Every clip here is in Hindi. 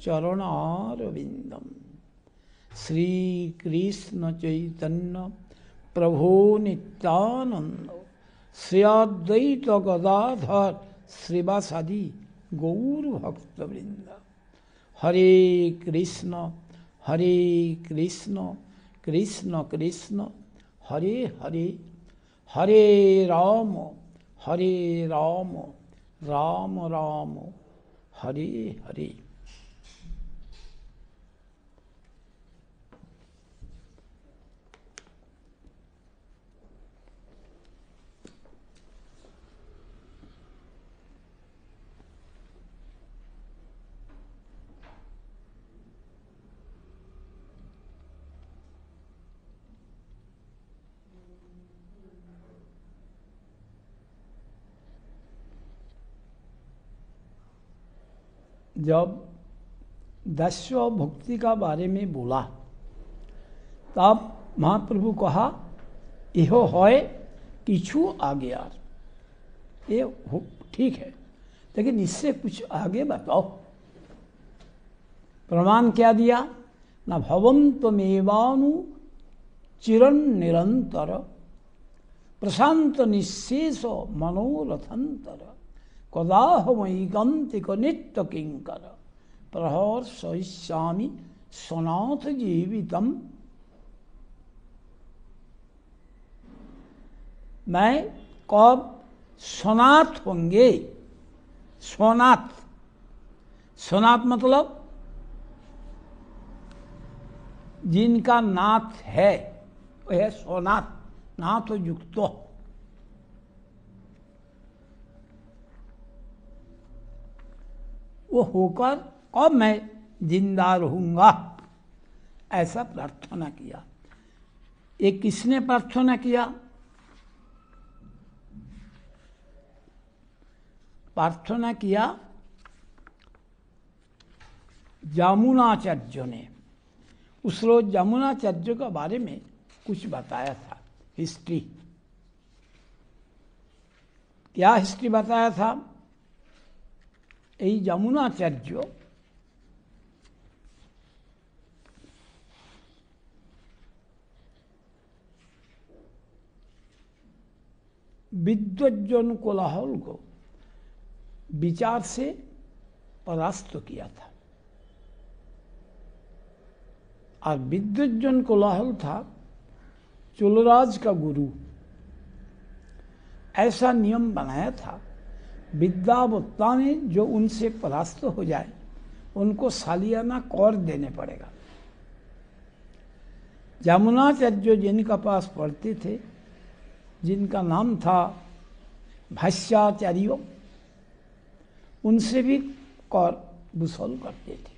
चरणारविंदम। श्री कृष्ण चैतन्य प्रभो नित्यानंद श्री अद्वैत गदाधर श्रीवासादि गौर भक्तवृंद। हरे कृष्ण कृष्ण कृष्ण हरे हरे, हरे राम राम राम हरे हरे। जब दस्व भक्ति का बारे में बोला तब महाप्रभु कहा इहो होय किछु आगे यार, ये ठीक है, लेकिन इससे कुछ आगे बताओ। प्रमाण क्या दिया? न भवन्तमेवानु चिरं निरंतर प्रशांत निःशेष मनोरथंतर कदाहमैकान्तिक नित्य किंकर प्रहर्षयिष्यामि सनाथ जीवितम। मैं कब सनाथ होंगे? सोनाथ, सोनाथ मतलब जिनका नाथ है वह है सोनाथ, नाथ युक्त। वो होकर कब मैं जिंदा रहूंगा, ऐसा प्रार्थना किया। ये किसने प्रार्थना किया? प्रार्थना किया जामुनाचार्य ने। उस रोज जामुनाचार्य के बारे में कुछ बताया था, हिस्ट्री। क्या हिस्ट्री बताया था? यही जामुनाचार्य विद्वज्जन कोलाहल को विचार से परास्त किया था। और विद्वज्जन कोलाहल था चोलराज का गुरु। ऐसा नियम बनाया था, विद्यावत्ता में जो उनसे परास्त हो जाए उनको सालियाना कर देने पड़ेगा। जामुनाचार्य जिनका पास पढ़ते थे, जिनका नाम था भाष्याचार्य, उनसे भी कर वसूल करते थे,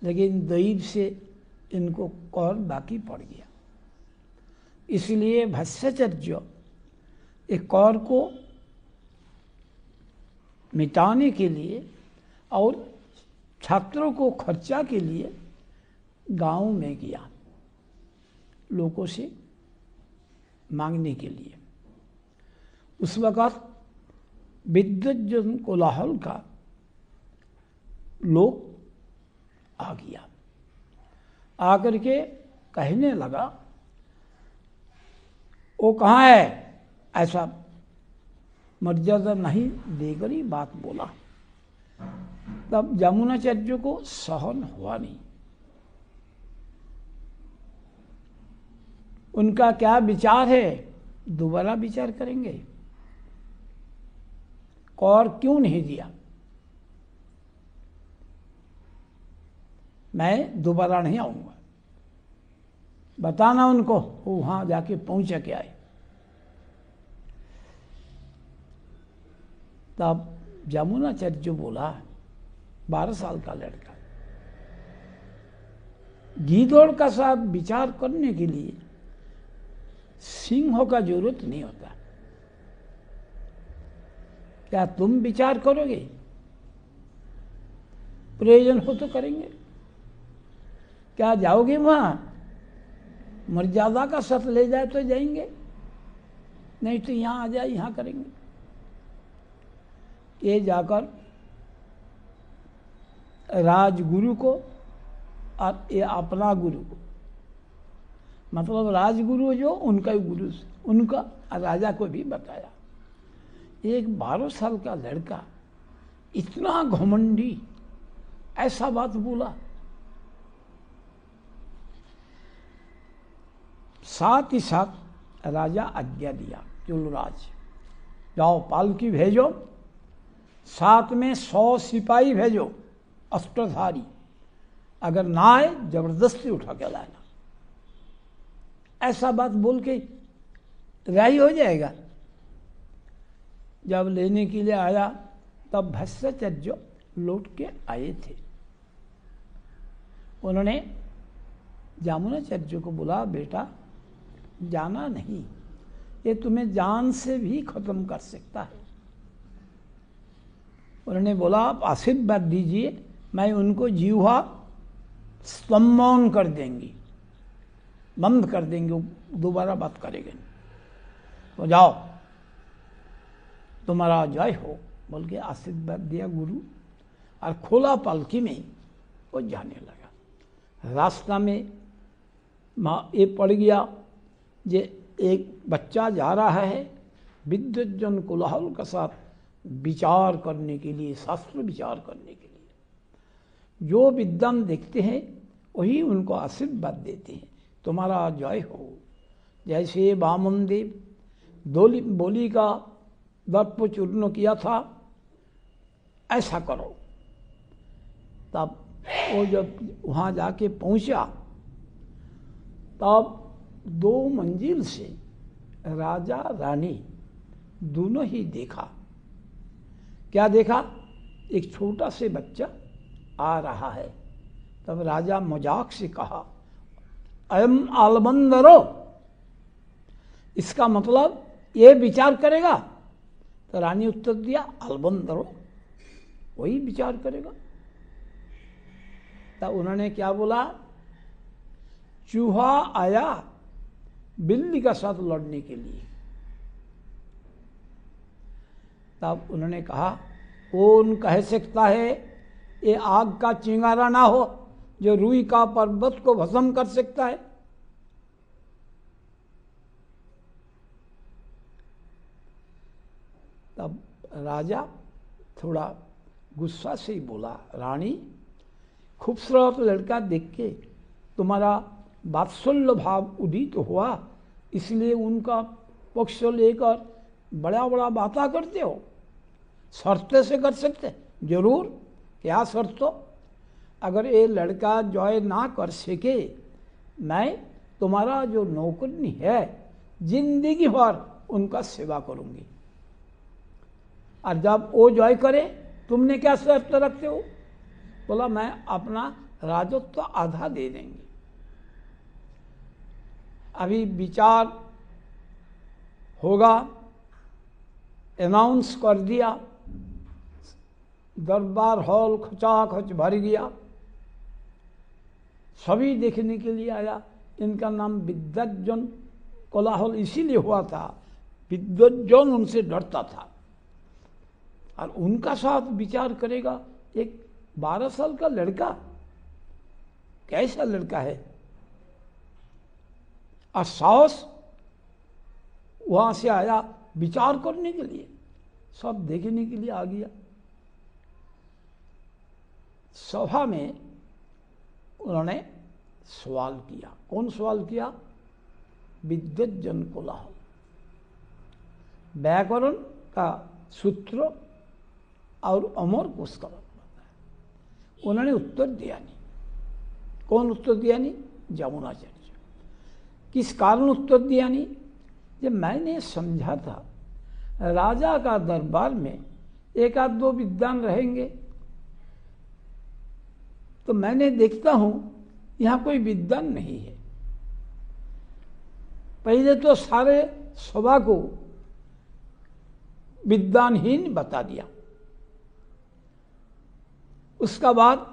लेकिन दैव से इनको कर बाकी पड़ गया। इसलिए भाष्याचार्य एक कर को मिटाने के लिए और छात्रों को खर्चा के लिए गांव में गया, लोगों से मांगने के लिए। उस वक़्त विद्वज्जन कोलाहल का लोग आ गया, आकर के कहने लगा वो कहाँ है, ऐसा मर्यादा नहीं देकर ही बात बोला। तब जामुनाचार्य को सहन हुआ नहीं। उनका क्या विचार है, दोबारा विचार करेंगे। कर क्यों नहीं दिया? मैं दोबारा नहीं आऊंगा। बताना उनको, वो वहां जाके पहुंचा के आए। तब जामुनाचार्य बोला, 12 साल का लड़का, गीदड़ का साथ विचार करने के लिए सिंह का जरूरत नहीं होता। क्या तुम विचार करोगे? प्रयोजन हो तो करेंगे। क्या जाओगे वहां? मर्यादा का साथ ले जाए तो जाएंगे, नहीं तो यहां आ जाए, यहां करेंगे। ये जाकर राजगुरु को और ये अपना गुरु को, मतलब राजगुरु जो उनका गुरु, उनका राजा को भी बताया। एक 12 साल का लड़का इतना घमंडी ऐसा बात बोला। साथ ही साथ राजा आज्ञा दिया, चुलराज जाओ पालकी भेजो, साथ में 100 सिपाही भेजो अस्त्रधारी, अगर ना आए जबरदस्ती उठा के लाना। ऐसा बात बोल के राही हो जाएगा। जब लेने के लिए आया तब भस्माचार्य लौट के आए थे। उन्होंने जामुनाचार्य को बोला, बेटा जाना नहीं, ये तुम्हें जान से भी खत्म कर सकता है। उन्होंने बोला, आप आशीर्वाद दीजिए, मैं उनको जीवा स्तंभन कर देंगी, बंद कर देंगे, दोबारा बात करेंगे नहीं। तो जाओ तुम्हारा जय हो बोल के आशीर्वाद दिया गुरु, और खोला पालकी में वो जाने लगा। रास्ता में ये पड़ गया जे एक बच्चा जा रहा है विद्वज्जन कोलाहल के साथ विचार करने के लिए, शास्त्र विचार करने के लिए। जो विद्वान देखते हैं वही उनको आशीर्वाद देते हैं, तुम्हारा जय हो। जैसे वामन देव बोली का दर्प चूर्ण किया था, ऐसा करो। तब वो जब वहाँ जाके पहुँचा तब 2 मंजिल से राजा रानी दोनों ही देखा। क्या देखा? एक छोटा से बच्चा आ रहा है। तब राजा मजाक से कहा, अयम आलबंदरो, इसका मतलब ये विचार करेगा? तो रानी उत्तर दिया, आलबंदरो, वही विचार करेगा। तब उन्होंने क्या बोला, चूहा आया बिल्ली का साथ लड़ने के लिए। तब उन्होंने कहा, कौन कह सकता है ये आग का चिंगारा ना हो जो रूई का पर्वत को भस्म कर सकता है? तब राजा थोड़ा गुस्सा से ही बोला, रानी खूबसूरत लड़का देख के तुम्हारा वात्सल्य भाव उदित हुआ, इसलिए उनका पक्ष लेकर बड़ा बड़ा बातें करते हो। शर्त से कर सकते? जरूर। क्या शर्त? अगर ये लड़का जॉय ना कर सके, मैं तुम्हारा जो नौकरनी है जिंदगी भर उनका सेवा करूंगी। और जब वो जॉय करे, तुमने क्या शर्त रखते हो? बोला, मैं अपना राजत्व आधा दे देंगे। अभी विचार होगा, अनाउंस कर दिया, दरबार हॉल खचाखच भर गया, सभी देखने के लिए आया। इनका नाम विद्वज्जन कोलाहल इसीलिए हुआ था, विद्वज्जन उनसे डरता था और उनका साथ विचार करेगा एक 12 साल का लड़का। कैसा लड़का है? और साहस वहां से आया विचार करने के लिए, सब देखने के लिए आ गया। सभा में उन्होंने सवाल किया। कौन सवाल किया? विद्वज्जन कोलाहल, व्याकरण का सूत्र और अमर पुष्कर। उन्होंने उत्तर दिया नहीं। कौन उत्तर दिया नहीं? जामुनाचार्य। किस कारण उत्तर दिया नहीं? जब मैंने समझा था राजा का दरबार में 1-2 विद्वान रहेंगे, तो मैंने देखता हूं यहां कोई विद्वान नहीं है। पहले तो सारे सभा को विद्वानहीन बता दिया। उसका बाद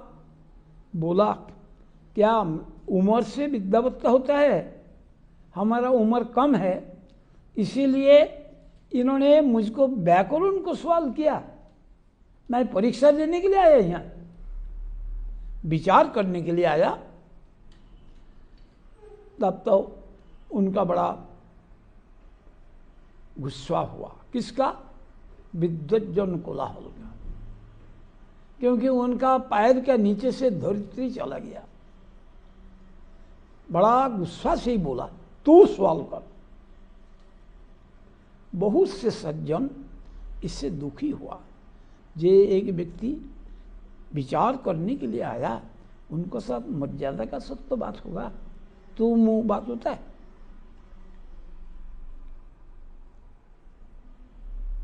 बोला, क्या उम्र से विद्यावत्ता होता है? हमारा उम्र कम है, इसीलिए इन्होंने मुझको व्याकरण को सवाल किया। मैं परीक्षा देने के लिए आया यहाँ। विचार करने के लिए आया, तब तो उनका बड़ा गुस्सा हुआ। किसका? विद्वज्जन कोलाहल का, क्योंकि उनका पैर के नीचे से धरती चला गया। बड़ा गुस्सा से ही बोला, तू सवाल कर। बहुत से सज्जन इससे दुखी हुआ। जे एक व्यक्ति विचार करने के लिए आया, उनको साथ मर्यादा का सब तो बात होगा, तू मुंह बात होता है।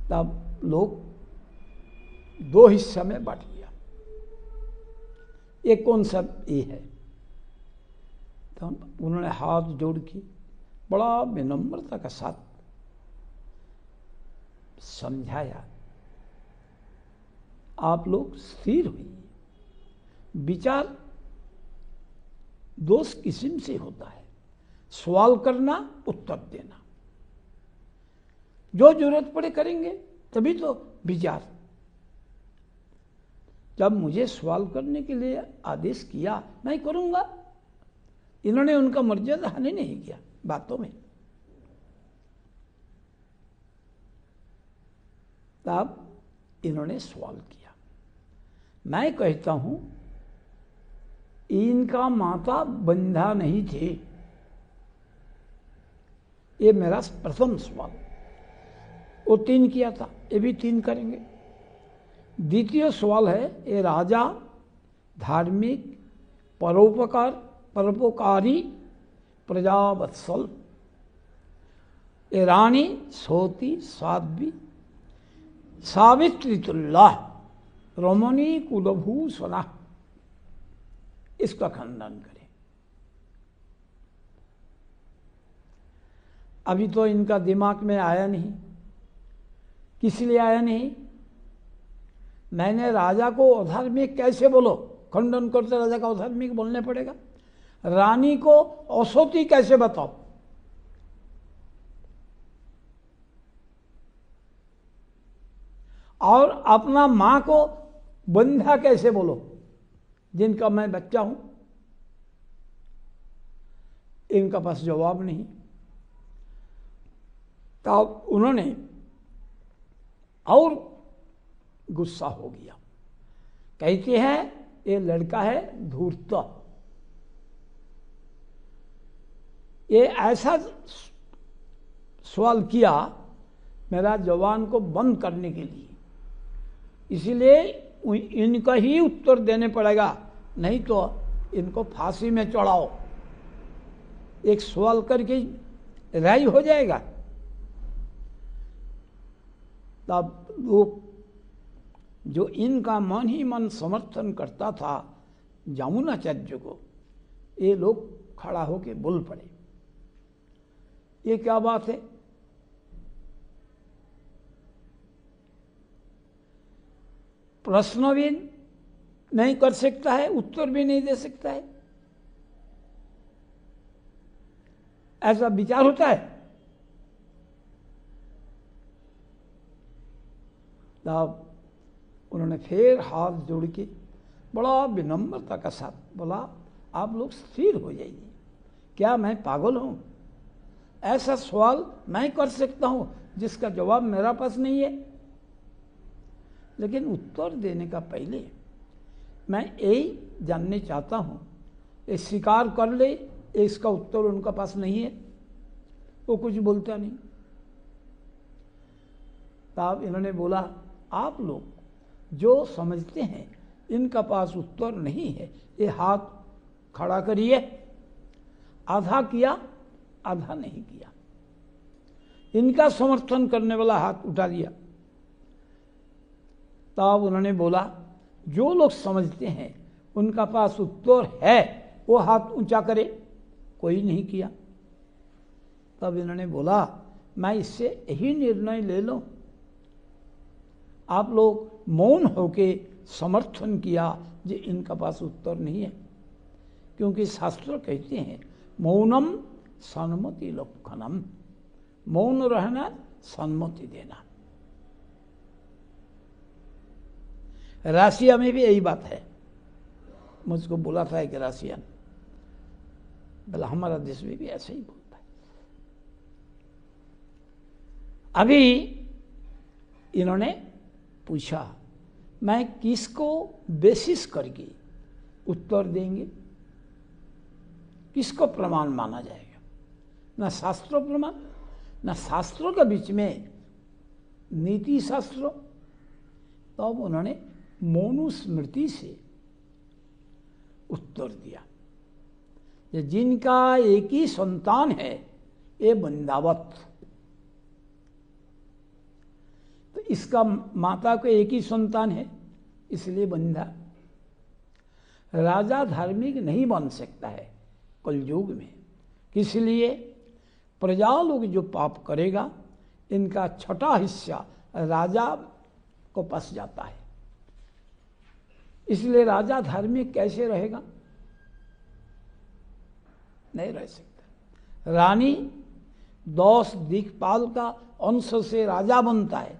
तब लोग दो हिस्सा में बांट लिया। एक कौन सा ये है? तो उन्होंने हाथ जोड़ के बड़ा विनम्रता के साथ समझाया, आप लोग स्थिर हुई। विचार दो किस्म से होता है, सवाल करना, उत्तर देना। जो जरूरत पड़े करेंगे, तभी तो विचार। जब मुझे सवाल करने के लिए आदेश किया, मैं करूंगा। इन्होंने उनका मर्यादा हानि नहीं किया बातों में। तब इन्होंने सवाल किया। मैं कहता हूं, इनका माता बंधा नहीं थे। ये मेरा प्रथम सवाल। वो 3 किया था, ये भी 3 करेंगे। द्वितीय सवाल है, ये राजा धार्मिक, परोपकारी, प्रजावत्सल, ये रानी सोती, साध्वी, सावित्री तुल्ला, रमणी कुलभूषणा, इसका खंडन करें। अभी तो इनका दिमाग में आया नहीं। किस लिए आया नहीं? मैंने राजा को अधार्मिक कैसे बोलो, खंडन करते राजा का अधार्मिक बोलने पड़ेगा। रानी को असोती कैसे बताओ, और अपना मां को बंधा कैसे बोलो, जिनका मैं बच्चा हूं। इनका पास जवाब नहीं। तब उन्होंने और गुस्सा हो गया। कहती है, ये लड़का है धूर्त। ये ऐसा सवाल किया मेरा जवान को बंद करने के लिए, इसीलिए इनका ही उत्तर देने पड़ेगा, नहीं तो इनको फांसी में चढ़ाओ। एक सवाल करके राय हो जाएगा। तब लोग, जो इनका मन ही मन समर्थन करता था जामुनाचार्य को, ये लोग खड़ा होकर बोल पड़े। ये क्या बात है? प्रश्न भी नहीं कर सकता है, उत्तर भी नहीं दे सकता है, ऐसा विचार होता है? तब उन्होंने फिर हाथ जोड़ के बड़ा विनम्रता का साथ बोला, आप लोग स्थिर हो जाइए। क्या मैं पागल हूं? ऐसा सवाल मैं कर सकता हूं जिसका जवाब मेरा पास नहीं है। लेकिन उत्तर देने का पहले मैं यही जानने चाहता हूं, ये स्वीकार कर ले, इसका उत्तर उनका पास नहीं है, वो कुछ बोलता नहीं। तब इन्होंने बोला, आप लोग जो समझते हैं इनका पास उत्तर नहीं है, ये हाथ खड़ा करिए। आधा किया, आधा नहीं किया। इनका समर्थन करने वाला हाथ उठा दिया। तब उन्होंने बोला, जो लोग समझते हैं उनका पास उत्तर है, वो हाथ ऊंचा करे। कोई नहीं किया। तब इन्होंने बोला, मैं इससे यही निर्णय ले लूं, आप लोग मौन होके समर्थन किया जो इनका पास उत्तर नहीं है, क्योंकि शास्त्र कहते हैं मौनम सन्मति लक्षणम, मौन रहना सम्मति देना। राशिया में भी यही बात है, मुझको बोला था एक रसियन, बोला हमारा देश में भी ऐसे ही बोलता है। अभी इन्होंने पूछा मैं किसको बेसिस करके उत्तर देंगे, किसको प्रमाण माना जाएगा? ना शास्त्रों प्रमाण, ना शास्त्रों के बीच में नीति शास्त्रों। तो अब उन्होंने मनुस्मृति से उत्तर दिया, जिनका एक ही संतान है ये बंदावत। तो इसका माता को एक ही संतान है इसलिए बंधा। राजा धार्मिक नहीं बन सकता है कलयुग में, इसलिए प्रजा लोग जो पाप करेगा इनका छठा हिस्सा राजा को पस जाता है। इसलिए राजा धार्मिक कैसे रहेगा? नहीं रह सकता। रानी 10 दिक्पाल का अंश से राजा बनता है,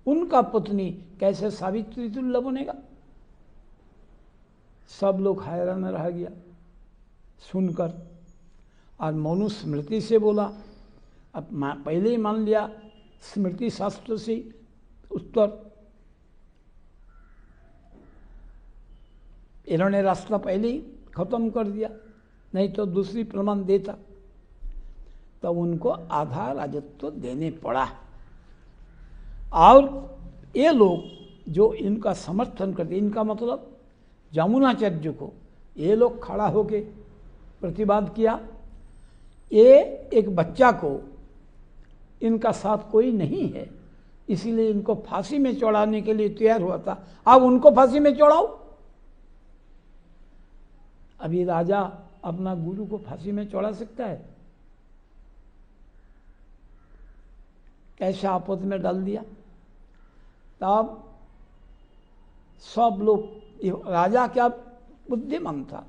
उनका पत्नी कैसे सावित्री तुल्य बनेगा? सब लोग हैरान रह गया सुनकर। और मनुस्मृति से बोला, अब पहले ही मान लिया स्मृति शास्त्र से उत्तर। इन्होंने रास्ता पहले ही खत्म कर दिया, नहीं तो दूसरी प्रमाण देता। तो उनको आधा राजत्व देने पड़ा। और ये लोग जो इनका समर्थन करते, इनका मतलब जमुनाचार्य को, ये लोग खड़ा होके प्रतिवाद किया, ये एक बच्चा को इनका साथ कोई नहीं है इसीलिए इनको फांसी में चढ़ाने के लिए तैयार हुआ था, अब उनको फांसी में चढ़ाओ। अभी राजा अपना गुरु को फांसी में चढ़ा सकता है? कैसे आपद में डाल दिया। तब सब लोग, राजा क्या बुद्धिमान था,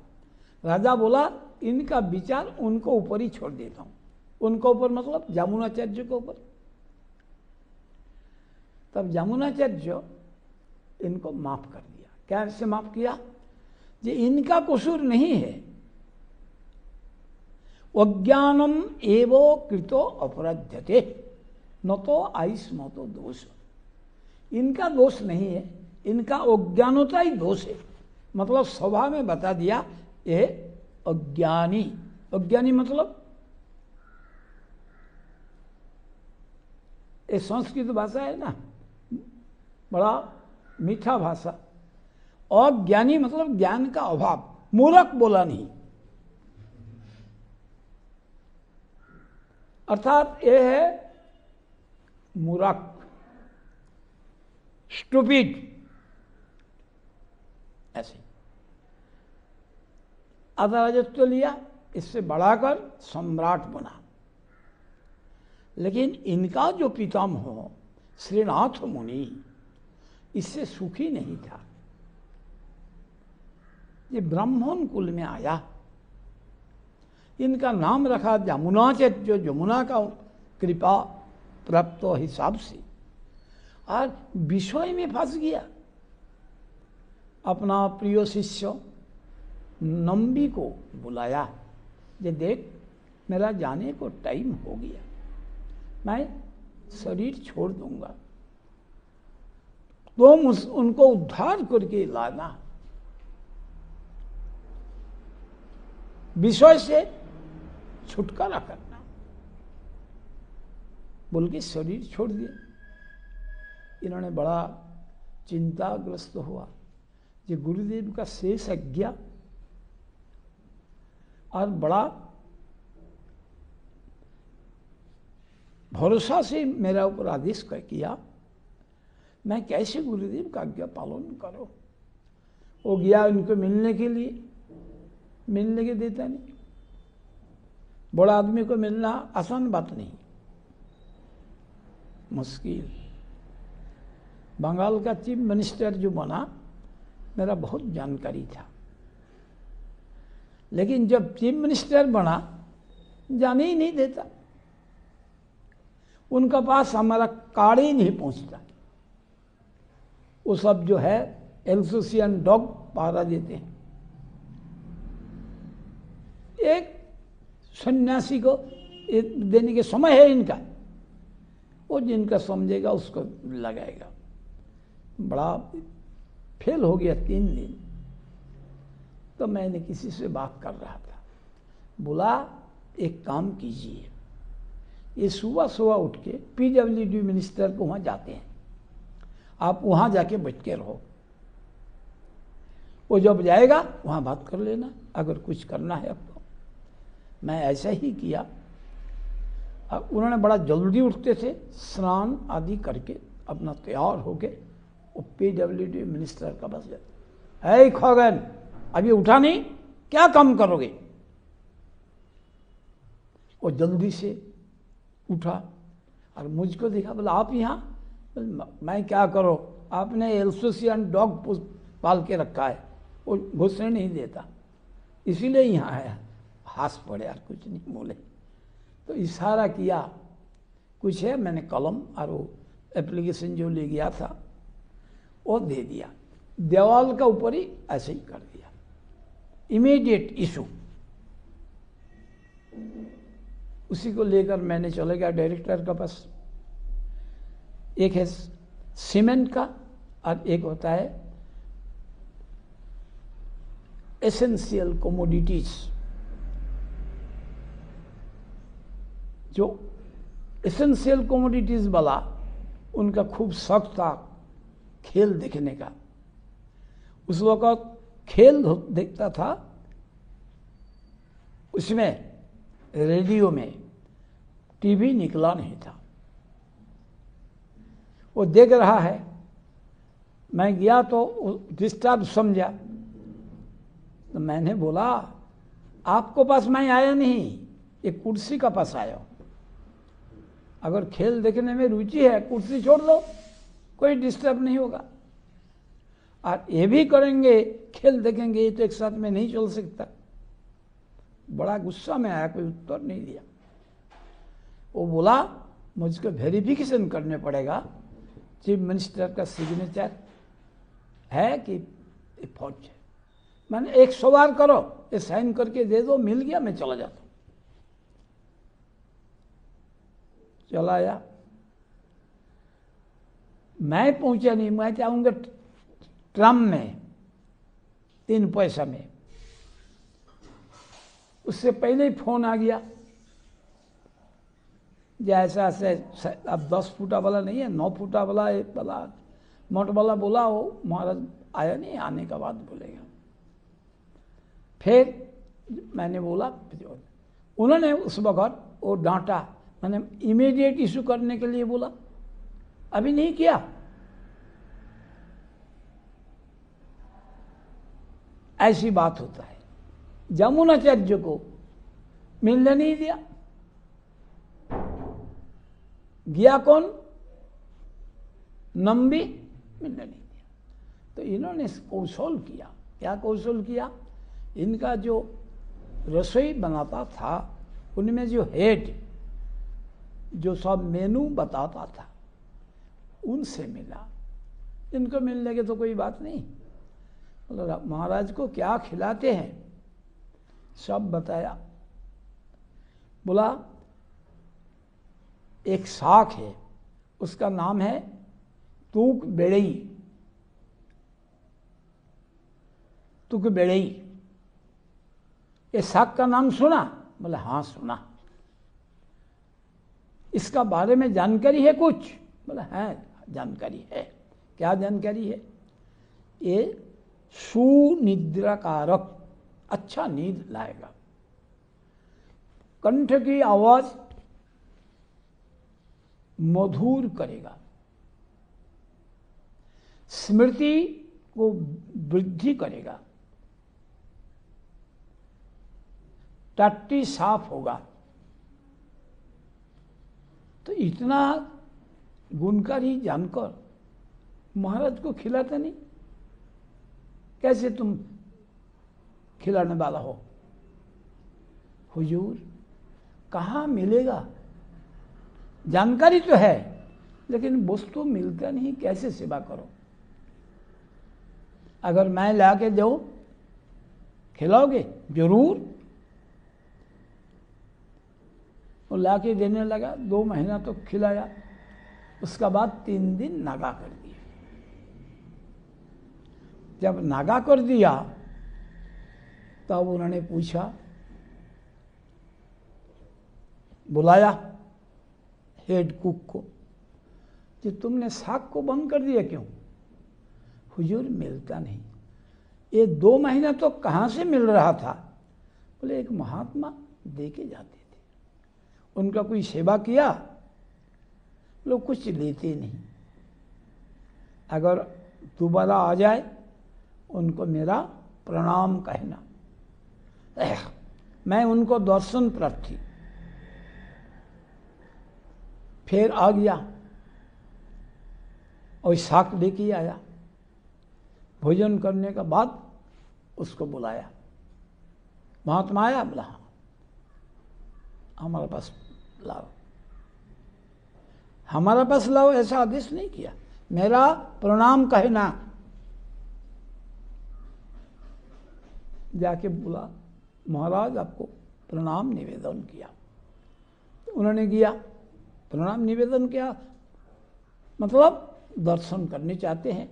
राजा बोला इनका विचार उनको ऊपर ही छोड़ देता हूं। उनको ऊपर मतलब जमुनाचार्य के ऊपर। तब जमुनाचार्य इनको माफ कर दिया। कैसे माफ किया? जे इनका कसूर नहीं है, अज्ञानम एवो कृतो अपराध्यते न तो आयुष्म तो दोष। इनका दोष नहीं है, इनका अज्ञानता ही दोष है। मतलब सभा में बता दिया ये अज्ञानी। अज्ञानी मतलब ये संस्कृत भाषा है ना, बड़ा मीठा भाषा। अज्ञानी मतलब ज्ञान का अभाव, मूर्ख बोला नहीं। अर्थात ये है मूर्ख, स्टूपिड, ऐसे। आधा राजत्व लिया, इससे बढ़ाकर सम्राट बना। लेकिन इनका जो पितामह श्रीनाथ मुनि इससे सुखी नहीं था। ये ब्राह्मण कुल में आया, इनका नाम रखा जमुनाचार्य, जमुना का कृपा प्राप्त हिसाब से, और विषय में फंस गया। अपना प्रिय शिष्य नंबी को बुलाया, ये देख मेरा जाने को टाइम हो गया, मैं शरीर छोड़ दूंगा, तुम उनको उद्धार करके लाना, विषय से छुटकारा करना। बोल के शरीर छोड़ दिया। इन्होंने बड़ा चिंताग्रस्त हुआ, ये गुरुदेव का शेष आज्ञा, और बड़ा भरोसा से मेरा ऊपर आदेश कर किया, मैं कैसे गुरुदेव का आज्ञा पालन करो। वो गया उनको मिलने के लिए, मिलने के देता नहीं। बड़ा आदमी को मिलना आसान बात नहीं, मुश्किल। बंगाल का चीफ मिनिस्टर जो बना, मेरा बहुत जानकारी था, लेकिन जब चीफ मिनिस्टर बना जाने ही नहीं देता। उनका पास हमारा कार्ड ही नहीं पहुंचता। वो सब जो है एल्सोसियन डॉग पहरा देते हैं। सन्यासी को ये देने के समय है इनका। वो जिनका समझेगा उसको लगाएगा। बड़ा फेल हो गया 3 दिन। तो मैंने किसी से बात कर रहा था, बोला एक काम कीजिए, ये सुबह सुबह उठ के पीडब्ल्यूडी मिनिस्टर को वहाँ जाते हैं, आप वहाँ जाके बैठ के रहो, वो जब जाएगा वहाँ बात कर लेना अगर कुछ करना है आपको। मैं ऐसा ही किया। उन्होंने बड़ा जल्दी उठते थे, स्नान आदि करके अपना तैयार होके वो पीडब्ल्यूडी मिनिस्टर का बस जाते। है खगन, अभी उठा नहीं, क्या काम करोगे? वो जल्दी से उठा और मुझको देखा, बोला आप यहाँ? मैं क्या करो, आपने एल्सोसियन डॉग पाल के रखा है, वो घुसने नहीं देता, इसीलिए यहाँ आया। हंस पड़े यार, कुछ नहीं बोले। तो इशारा किया, कुछ है, मैंने कलम और वो एप्लीकेशन जो ले गया था वो दे दिया, दीवाल का ऊपर ही ऐसे ही कर दिया, इमीडिएट इशू। उसी को लेकर मैंने चले गया डायरेक्टर का पास। एक है सीमेंट का और एक होता है एसेंशियल कमोडिटीज। जो एसेंशियल कमोडिटीज वाला, उनका खूब शौक था खेल देखने का। उस वक्त खेल देखता था, उसमें रेडियो में, टीवी निकला नहीं था। वो देख रहा है, मैं गया तो डिस्टर्ब समझा। तो मैंने बोला आपको पास मैं आया नहीं, ये कुर्सी का पास आया हूं। अगर खेल देखने में रुचि है, कुर्सी छोड़ दो, कोई डिस्टर्ब नहीं होगा। और ये भी करेंगे, खेल देखेंगे, ये तो एक साथ में नहीं चल सकता। बड़ा गुस्सा में आया, कोई उत्तर नहीं दिया। वो बोला मुझको वेरिफिकेशन करने पड़ेगा, चीफ मिनिस्टर का सिग्नेचर है कि फौज है। मैंने 100 बार करो, ये साइन करके दे दो, मिल गया, मैं चला जाता हूं। चला आया, मैं पहुंचा नहीं, मैं चाहूंगा ट्रम में 3 पैसा में। उससे पहले ही फोन आ गया, जैसा ऐसे अब 10 फुटा वाला नहीं है, 9 फुटा वाला, एक वाला मोट वाला बोला, वो महाराज आया नहीं, आने का बाद बोलेगा। फिर मैंने बोला, उन्होंने उस वक्त वो डांटा, मैंने इमीडिएट इशू करने के लिए बोला, अभी नहीं किया। ऐसी बात होता है। जमुनाचार्य को मिलने नहीं दिया, गया कौन? नंबी, मिलने नहीं दिया। तो इन्होंने कौशल किया। क्या कौशल किया? इनका जो रसोई बनाता था, उनमें जो हेड, जो सब मेनू बताता था, उनसे मिला। इनको मिलने की तो कोई बात नहीं। महाराज को क्या खिलाते हैं सब बताया। बोला एक साग है, उसका नाम है तूक बेड़ई। तूक बेड़ई, ये साग का नाम सुना? बोला हाँ सुना। इसका बारे में जानकारी है कुछ? बोला है जानकारी है। क्या जानकारी है? ये सुनिद्राकारक, अच्छा नींद लाएगा, कंठ की आवाज मधुर करेगा, स्मृति को वृद्धि करेगा, टट्टी साफ होगा। तो इतना गुणकारी जानकर महाराज को खिलाता नहीं? कैसे तुम खिलाने वाला हो? हुजूर कहाँ मिलेगा? जानकारी तो है, लेकिन वस्तु मिलता नहीं, कैसे सेवा करो? अगर मैं ला के दूं, खिलाओगे? जरूर। और ला के देने लगा। 2 महीना तो खिलाया, उसका बाद 3 दिन नागा कर दिया। जब नागा कर दिया तब उन्होंने पूछा, बुलाया हेड कुक को कि तुमने शाक को बंद कर दिया क्यों? हुजूर मिलता नहीं। ये 2 महीना तो कहाँ से मिल रहा था? बोले एक महात्मा दे के जाते थे, उनका कोई सेवा किया, लोग कुछ लेते नहीं। अगर दोबारा आ जाए उनको मेरा प्रणाम कहना। मैं उनको दर्शन प्रार्थी। फिर आ गया और शाक लेके आया। भोजन करने के बाद उसको बुलाया। महात्मा आया, बोला हाँ हमारे पास लाओ। हमारे पास लाओ ऐसा आदेश नहीं किया, मेरा प्रणाम कहना। जाके बोला महाराज आपको प्रणाम निवेदन किया। उन्होंने किया, प्रणाम निवेदन किया, मतलब दर्शन करने चाहते हैं।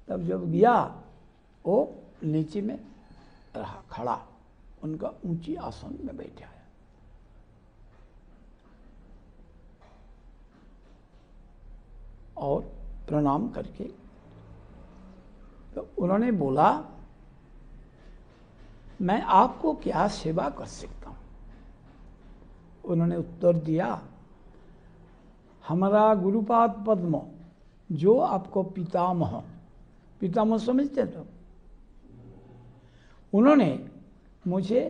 तब जब गया वो नीचे में रहा खड़ा, उनका ऊंची आसन में बैठा है। और प्रणाम करके तो उन्होंने बोला मैं आपको क्या सेवा कर सकता हूं? उन्होंने उत्तर दिया, हमारा गुरुपाद पद्म जो आपको पितामह, पितामह समझते तो, उन्होंने मुझे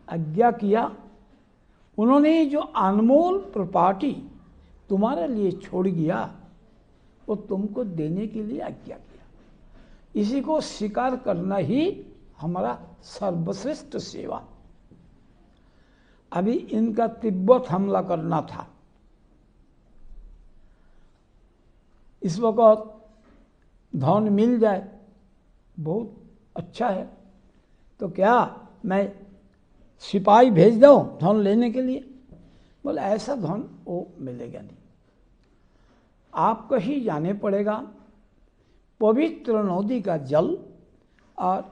आज्ञा किया, उन्होंने जो अनमोल प्रॉपर्टी तुम्हारे लिए छोड़ गया वो तुमको देने के लिए आज्ञा किया। इसी को स्वीकार करना ही हमारा सर्वश्रेष्ठ सेवा। अभी इनका तिब्बत हमला करना था। इस वक्त धन मिल जाए बहुत अच्छा है, तो क्या मैं सिपाही भेज दूं धन लेने के लिए? बोले ऐसा धन वो मिलेगा नहीं, आपको ही जाने पड़ेगा। पवित्र नदी का जल और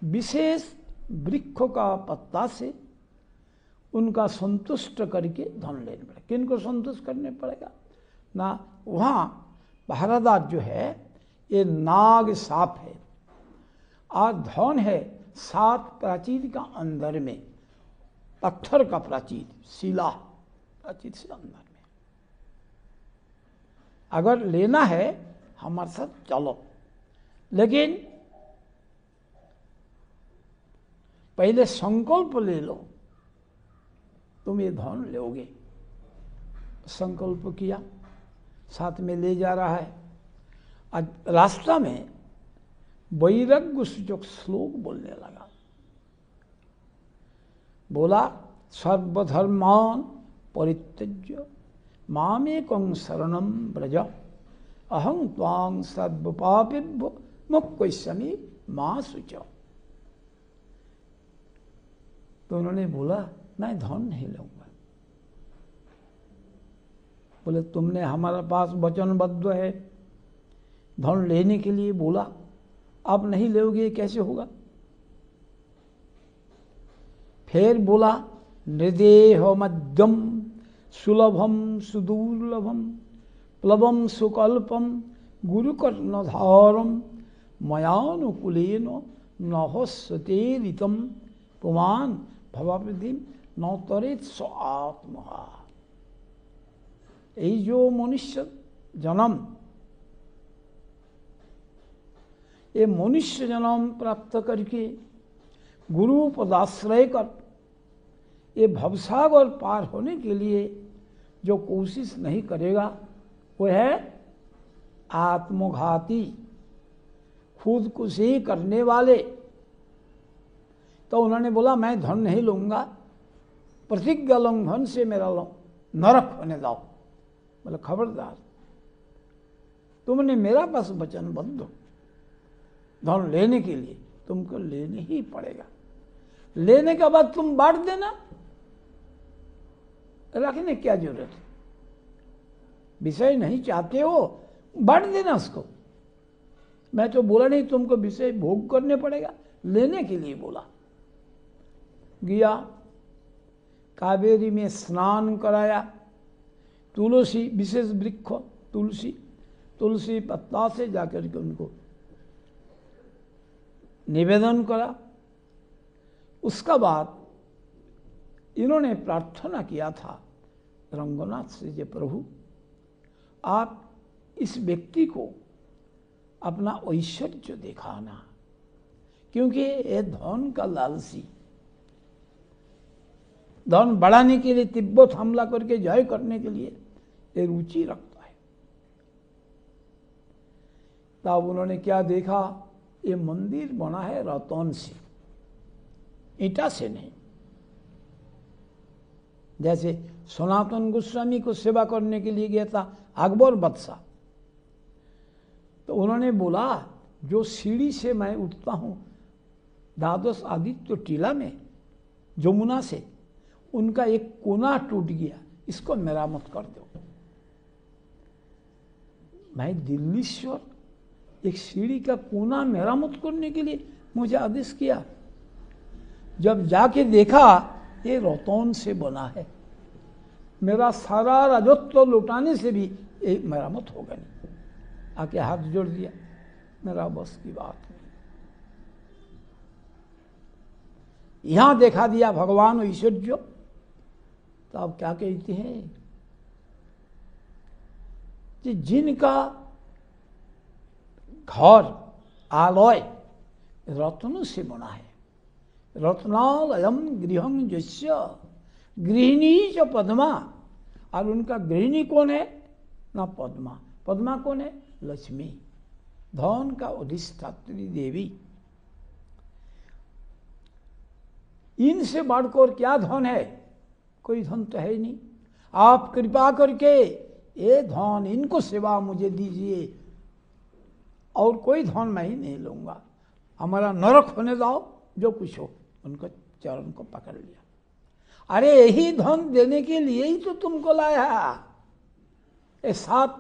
विशेष वृक्षों का पत्ता से उनका संतुष्ट करके धन लेने पड़ेगा। किनको संतुष्ट करने पड़ेगा ना? वहाँ पहरादार जो है ये नाग साप है और धन है 7 प्राचीर का अंदर में, पत्थर का प्राचीर, शिला प्राचीर से अंदर में। अगर लेना है हमारे साथ चलो, लेकिन पहले संकल्प ले लो, तुम ये धन लोगे। संकल्प किया, साथ में ले जा रहा है। आज रास्ता में वैराग्य सूचक श्लोक बोलने लगा। बोला सर्वधर्मान परित्यज्य मामेकं शरणं व्रज अहं त्वां सर्वपापेभ्यो मोक्षयिष्यामि मा शुचः। तो उन्होंने बोला मैं धन नहीं लूंगा। बोले तुमने हमारे पास वचनबद्ध है, धन लेने के लिए बोला, आप नहीं लोगे कैसे होगा? फिर बोला निर्देह मध्यम सुलभम सुदुर्लभम प्लवम सुकल्पम गुरुकर्णधारम मयानुकूलेन नहस्तेरितम पुमान भवावृद्धि नौतरेत स्व आत्मा। यही जो मनुष्य जन्म, ये मनुष्य जन्म प्राप्त करके गुरु पदाश्रय कर ये भवसागर पार होने के लिए जो कोशिश नहीं करेगा वो है आत्मघाती, खुदकुशी करने वाले। तो उन्होंने बोला मैं धन नहीं लूंगा, प्रतिज्ञा लंघन से मेरा नरक होने दो। बोले खबरदार, तुमने मेरा पास वचनबद्ध हो, धन लेने के लिए तुमको लेने ही पड़ेगा। लेने के बाद तुम बांट देना, रखने क्या जरूरत है? विषय नहीं चाहते हो, बांट देना उसको। मैं तो बोला नहीं तुमको विषय भोग करने पड़ेगा, लेने के लिए बोला। गया, कावेरी में स्नान कराया, तुलसी, विशेष वृक्ष तुलसी पत्ता से जाकर के उनको निवेदन करा। उसका बाद इन्होंने प्रार्थना किया था रंगनाथ से, जे प्रभु आप इस व्यक्ति को अपना ऐश्वर्य दिखाना, क्योंकि ये धन का लालसी, धन बढ़ाने के लिए, तिब्बत हमला करके जय करने के लिए ये रुचि रखता है। तब उन्होंने क्या देखा, ये मंदिर बना है रतन से, ईटा से नहीं। जैसे सनातन गोस्वामी को सेवा करने के लिए गया था अकबर बादशाह, तो उन्होंने बोला जो सीढ़ी से मैं उठता हूं द्वादश आदित्य टीला में जमुना से, उनका एक कोना टूट गया, इसको मेरामत कर दो। मैं दिल्लीश्वर एक सीढ़ी का कोना मेरामत करने के लिए मुझे आदेश किया। जब जाके देखा ये रतन से बना है, मेरा सारा राजत्व लौटाने से भी ये मेरामत होगा नहीं। आके हाथ जोड़ दिया, मेरा बस की बात नहीं। यहां देखा दिया भगवान ऐश्वर्य, तो आप क्या कहते हैं कि जिनका घर आलय रत्न से बना है, रत्नालयम गृहं यस्य गृहिणी च पद्मा, और उनका गृहिणी कौन है ना पद्मा। पद्मा कौन है? लक्ष्मी, धन का अधिष्ठात्री देवी। इनसे बढ़कर क्या धन है? कोई धन तो है नहीं। आप कृपा करके ये धन, इनको सेवा मुझे दीजिए, और कोई धन मैं ही नहीं लूंगा, हमारा नरक होने दो, जो कुछ हो। उनको चरण को पकड़ लिया। अरे यही धन देने के लिए ही तो तुमको लाया। ये 7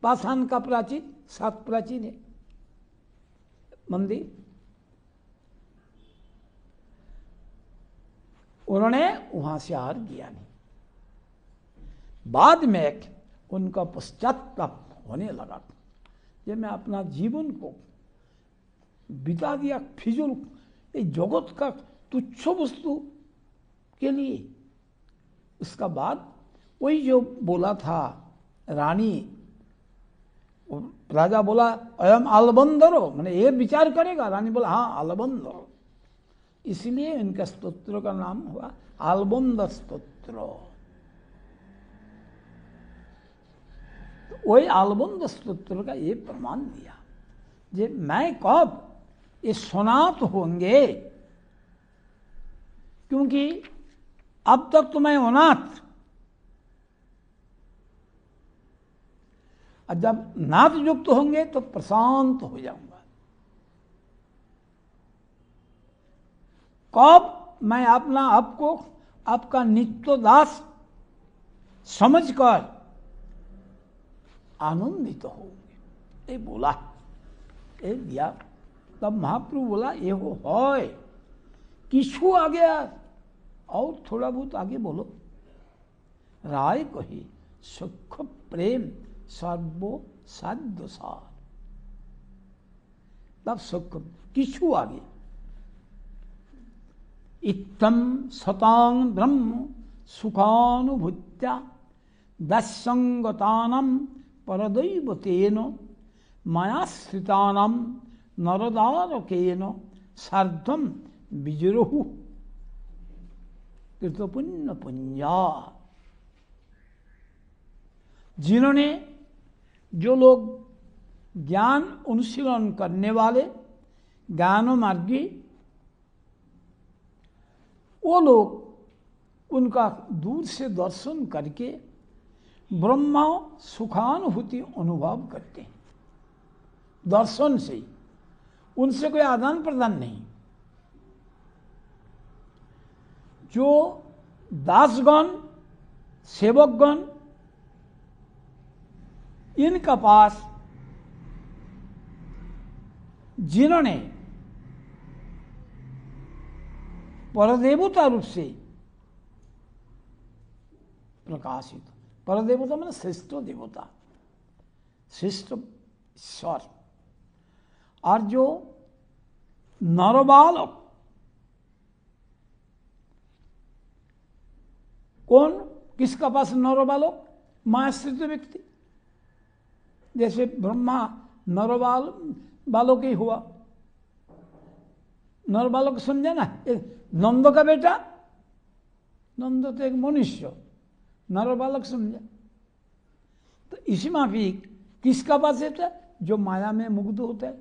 पाषाण का प्राचीन, 7 प्राचीन है मंदिर। उन्होंने वहां से हार किया नहीं। बाद में उनका पश्चाताप होने लगा, जब मैं अपना जीवन को बिता दिया फिजूल, इस जगत का तुच्छ वस्तु के लिए। उसका बाद वही जो बोला था रानी, राजा बोला अयम आलबंदरो, मैंने ये विचार करेगा। रानी बोला हाँ आलबंदरो, इसलिए इनका स्तोत्र का नाम हुआ आलबंद स्तोत्र। वही आलबंद स्तोत्र का ये प्रमाण दिया, जे मैं कब ये सनात होंगे, क्योंकि अब तक तो मैं अनाथ, और जब नाथ युक्त होंगे तो प्रशांत हो जाऊंगा। कब मैं अपना आपको आपका नित्य दास समझकर आनंदित होंगे। ये बोला, ये दिया। तब महाप्रभु बोला ये हो किछु आ गया, और थोड़ा बहुत आगे बोलो। राय कही सुख प्रेम सर्वो साध्य सार, तब सुख किछु आगे। इत्थम सतांग ब्रह्म सुखानुभूत्या दस्संगतानम परदैव तेन मायाश्रितानम नरदारकेन सार्धम विजरुहु कृतपुण्य पुंजा। जिन्होंने, जो लोग ज्ञान अनुशीलन करने वाले, ज्ञान मार्गी, वो लोग उनका दूर से दर्शन करके ब्रह्मा सुखानुभूति अनुभव करते हैं। दर्शन से, उनसे कोई आदान प्रदान नहीं। जो दासगण सेवकगण इनका पास जिन्होंने परदेवता रूप से प्रकाशित, परदेवता मैंने श्रेष्ठ देवता, श्रेष्ठ ईश्वर, और जो नरबालक, कौन किसका पास नरबालक? मायाश्रित व्यक्ति, जैसे ब्रह्मा बालक ही हुआ, नरबालक समझा ना, नंद का बेटा, नंद तो एक मनुष्य, नरबालक समझा। तो इसी माफिक किसका पास रहता है? जो माया में मुग्ध होता है,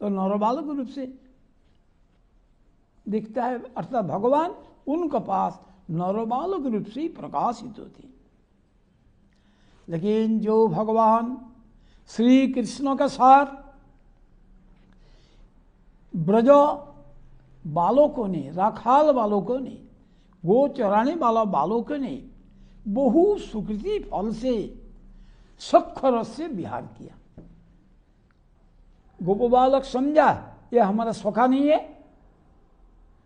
तो नरबालक रूप से दिखता है, अर्थात भगवान उनका पास नरबालक रूप से ही प्रकाशित होते। लेकिन जो भगवान श्री कृष्ण का साथ ब्रज बालकों ने, राखाल बालकों ने, गो चराने वाला बालकों ने बहु सुकृति फल से सख रस से विहार किया। गोप बालक समझा ये हमारा सखा नहीं है,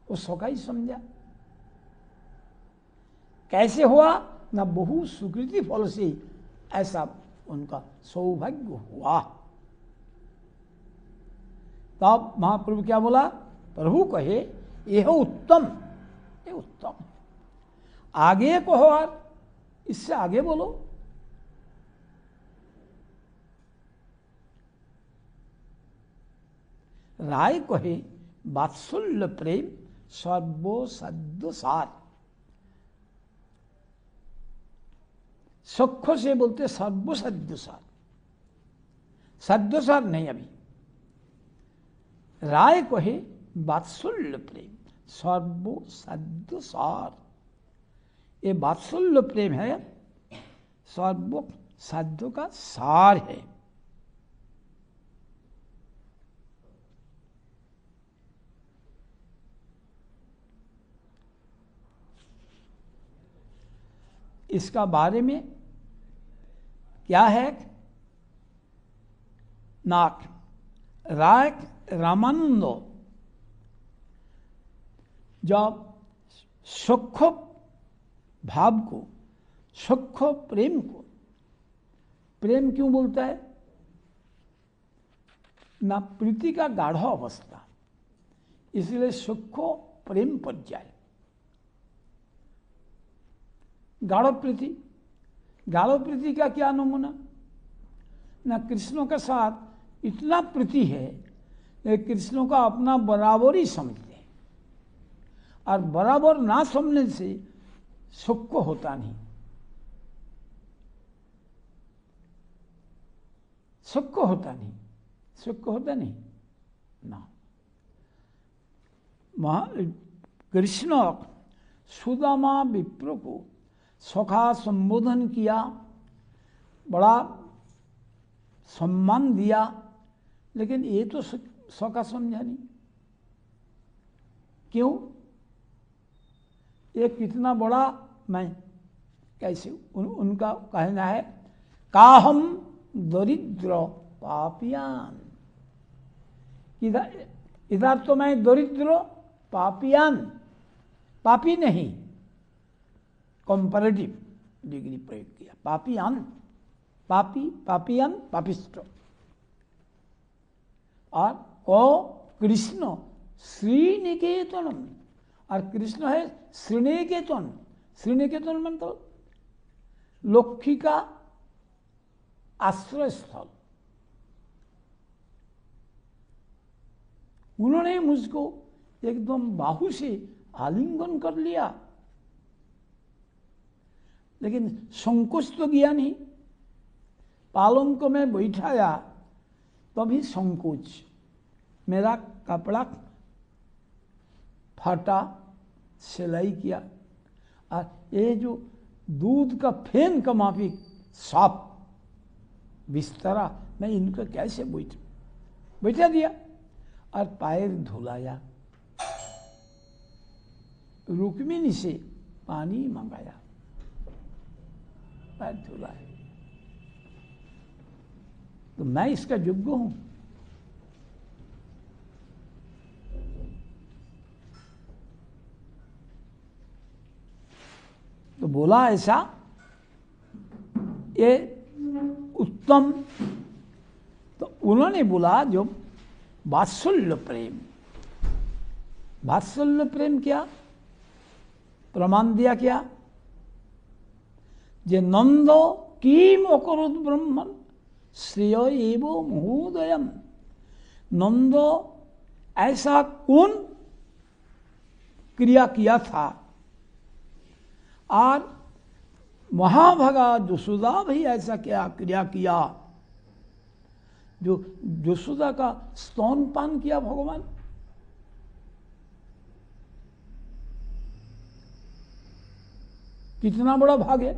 वो सखा ही समझा। कैसे हुआ ना? बहु सुकृति फल से ऐसा उनका सौभाग्य हुआ। तब महाप्रभु क्या बोला? प्रभु कहे यह उत्तम, ये उत्तम। आगे कहो और इससे आगे बोलो। राय कहे वात्सल्य प्रेम सर्वसाध्य सार। सख्य से बोलते सर्वसाध्य सार, साध्य सार नहीं। अभी राय कहे वात्सल्य प्रेम सर्वसाध्य सार। ये वात्सल्य प्रेम है, सर्व साध्य का सार है। इसका बारे में क्या है? नाक राय रामानंद जब सुख भाव को, सुख प्रेम को, प्रेम क्यों बोलता है ना? प्रीति का गाढ़ अवस्था, इसलिए सुख प्रेम पर्याय। गाढ़ प्रीति, गाढ़ प्रीति का क्या नमूना ना? कृष्णों के साथ इतना प्रीति है कि कृष्णों का अपना बराबर ही समझते हैं, और बराबर ना समझने से सुख होता नहीं, सुख होता नहीं, सुख होता नहीं ना। कृष्ण सुदामा विप्र को सखा संबोधन किया, बड़ा सम्मान दिया, लेकिन ये तो सखा समझा नहीं। क्यों? ये कितना बड़ा मैं कैसे उनका कहना है काहम दरिद्र पापियान। इधर तो मैं दरिद्र पापियान, पापी नहीं, कंपैरेटिव डिग्री प्रयोग किया। पापियान, पापी, पापियान, पापिष्ट। और को कृष्ण श्रीनिकेतनम, और कृष्ण है श्रीनिकेतन। श्रीनिकेतन मतलब लक्ष्मी का आश्रय स्थल। उन्होंने मुझको एकदम बाहु से आलिंगन कर लिया, लेकिन संकोच तो गया नहीं। पालंक में बैठाया तभी संकोच, मेरा कपड़ा फटा, सिलाई किया, और ये जो दूध का फेन का माफिक साफ बिस्तरा, मैं इनको कैसे बैठा दिया, और पैर धुलाया, रुक्मिणी से पानी मंगाया, पैर धुला है, तो मैं इसका योग्य हूं? तो बोला ऐसा, ये उत्तम। तो उन्होंने बोला जो वात्सल्य प्रेम, वात्सल्य प्रेम क्या प्रमाण दिया? क्या जे नंदो किम अकरुत ब्रह्मन श्रेय एवं महोदयम। नंदो ऐसा कौन क्रिया किया था, और महाभागा यशोदा भी ऐसा क्या क्रिया किया जो यशोदा का स्तनपान किया भगवान। कितना बड़ा भाग है।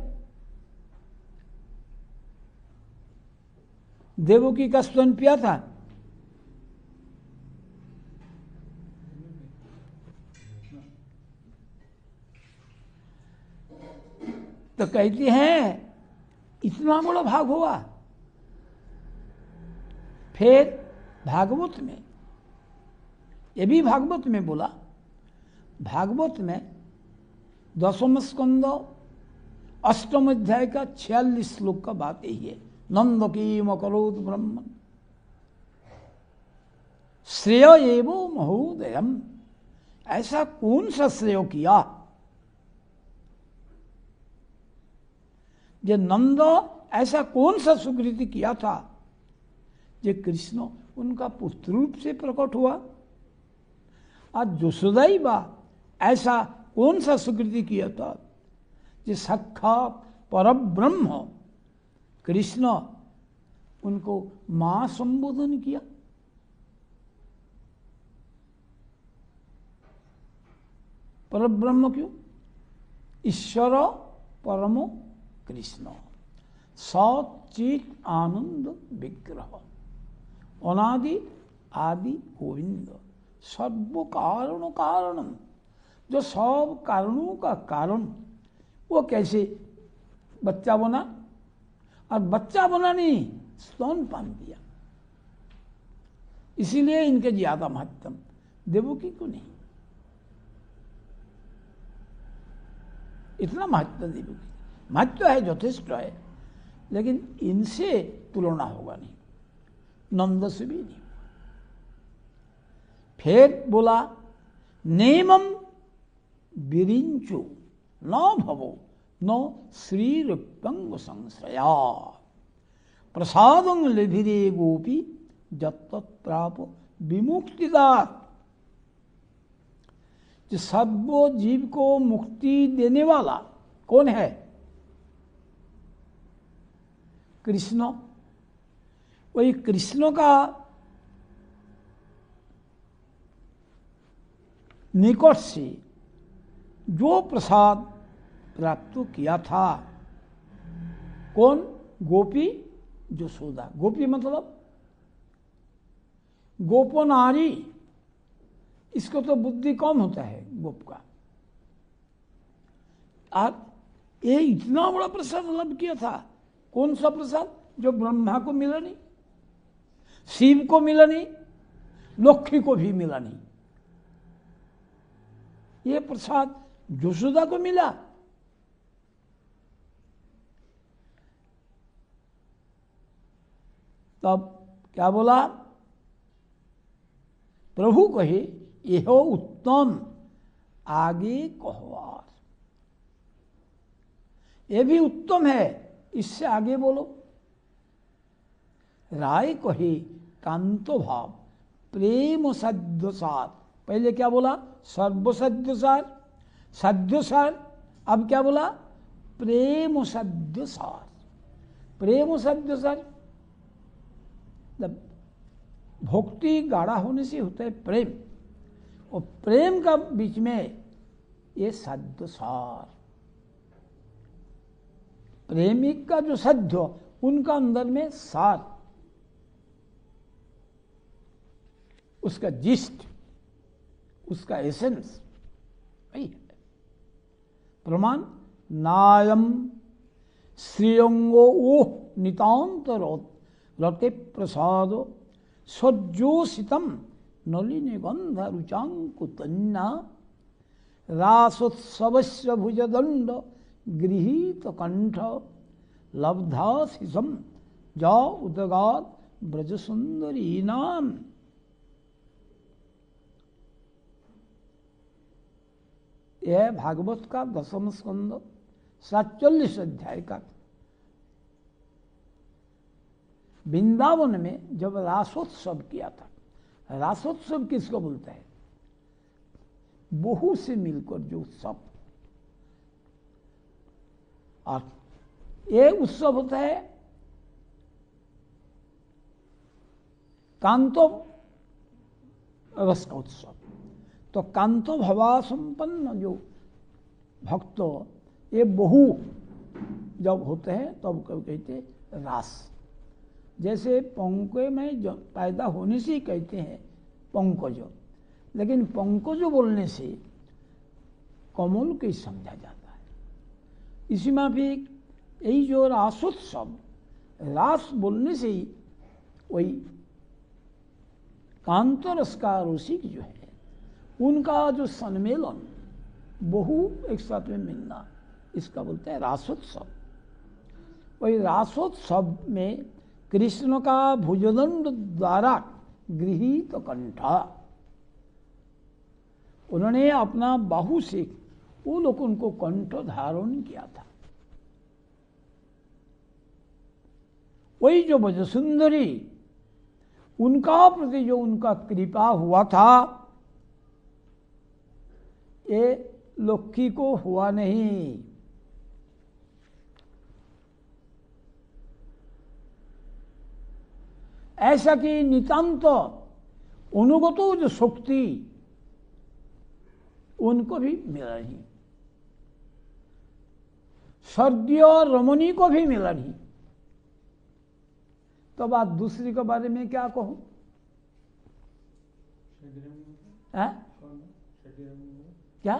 देवकी का स्तन पिया था, तो कहते हैं इतना बड़ा भाग हुआ। फिर भागवत में, ये भी भागवत में बोला, भागवत में 10वें स्कंद 8वें अध्याय का 46 श्लोक का बात यही है। नंद की मकरोत ब्रह्मन श्रेय एवं महोदयम। ऐसा कौन सा श्रेय किया जो नंद, ऐसा कौन सा सुकृति किया था जो कृष्ण उनका पुत्र रूप से प्रकट हुआ। आज यशोदाई बा ऐसा कौन सा सुकृति किया था जो साक्षात परब्रह्म कृष्ण उनको मां संबोधन किया। परब्रह्म क्यों? ईश्वर परमो कृष्ण सचित आनंद विग्रह अनादि आदि गोविंद सर्व कारण कारणम। जो सब कारणों का कारण, वो कैसे बच्चा बना? और बच्चा बना नहीं, स्तनपान दिया। इसीलिए इनके ज्यादा महत्व, देवकी को नहीं। इतना महत्व देवकी, महत्व है, यथेष्ट है, लेकिन इनसे तुलना होगा नहीं, नंद से भी नहीं। फिर बोला नेमम विरिंचो न भवो न श्रीरूपंग संश्रया प्रसादं लेभिरे गोपी जत्तत्प्राप विमुक्तिदात। जो सर्व जीव को मुक्ति देने वाला कौन है? कृष्ण। वही कृष्ण का निकट से जो प्रसाद प्राप्त किया था, कौन? गोपी यशोदा। गोपी मतलब गोपो नारी, इसको तो बुद्धि कम होता है गोप का। और ये इतना बड़ा प्रसाद लाभ किया था। कौन सा प्रसाद? जो ब्रह्मा को मिला नहीं, शिव को मिला नहीं, लक्ष्मी को भी मिला नहीं। ये प्रसाद यशोदा को मिला। तब क्या बोला? प्रभु कहे यह उत्तम, आगे कहवार। ये भी उत्तम है, इससे आगे बोलो। राय कहे कांतो भाव प्रेम सद्यसार। पहले क्या बोला? सर्व सद्यसार, सद्यसार। अब क्या बोला? प्रेम सद्यसार। प्रेम सद्यसार, भक्ति गाढ़ा होने से होता है प्रेम, और प्रेम का बीच में ये सद्यसार। प्रेमिक का जो सद्य, उनका अंदर में सार, उसका जिस्ट, उसका एसेंस वही है। प्रमाण नायम श्रीअंगो ओह नितांत रते प्रसाद सज्जोषितम नलिनी गंध रुचांकुतन्ना रासोत्सवस्य भुजदंड गृहीत कंठ लब्धाशिषम जा उदगात ब्रज सुंदरी नाम। यह भागवत का 10वां स्कंद 47 अध्याय का। वृंदावन में जब रासोत्सव किया था, रासोत्सव किसको बोलता है? बहू से मिलकर जो उत्सव, और ये उत्सव होता है कांतो रस का उत्सव। तो कांतो भवा संपन्न जो भक्त, ये बहु जब होते हैं तब कहते हैं रास। जैसे पंके में जो पैदा होने से ही कहते हैं पंकज, लेकिन पंकज बोलने से कमल को ही समझा जाता है। इसी में भी यही जो रासोत्सव, रास बोलने से ही वही कांतरस का रसिक जो है उनका जो सम्मेलन, बहु एक साथ में मिलना, इसका बोलते हैं रासोत्सव। वही रासोत्सव में कृष्ण का भुजदंड द्वारा गृहीत कंठा, उन्होंने अपना बाहु से वो लोग उनको कंठ धारण किया था। वही जो ब्रजसुंदरी, उनका प्रति जो उनका कृपा हुआ था, ये लक्ष्मी को हुआ नहीं। ऐसा कि नितांत अनुगत जो शक्ति उनको भी मिला नहीं, स्वर्गीय रमणी को भी मिला नहीं। तो बात दूसरी के बारे में क्या कहूं? क्या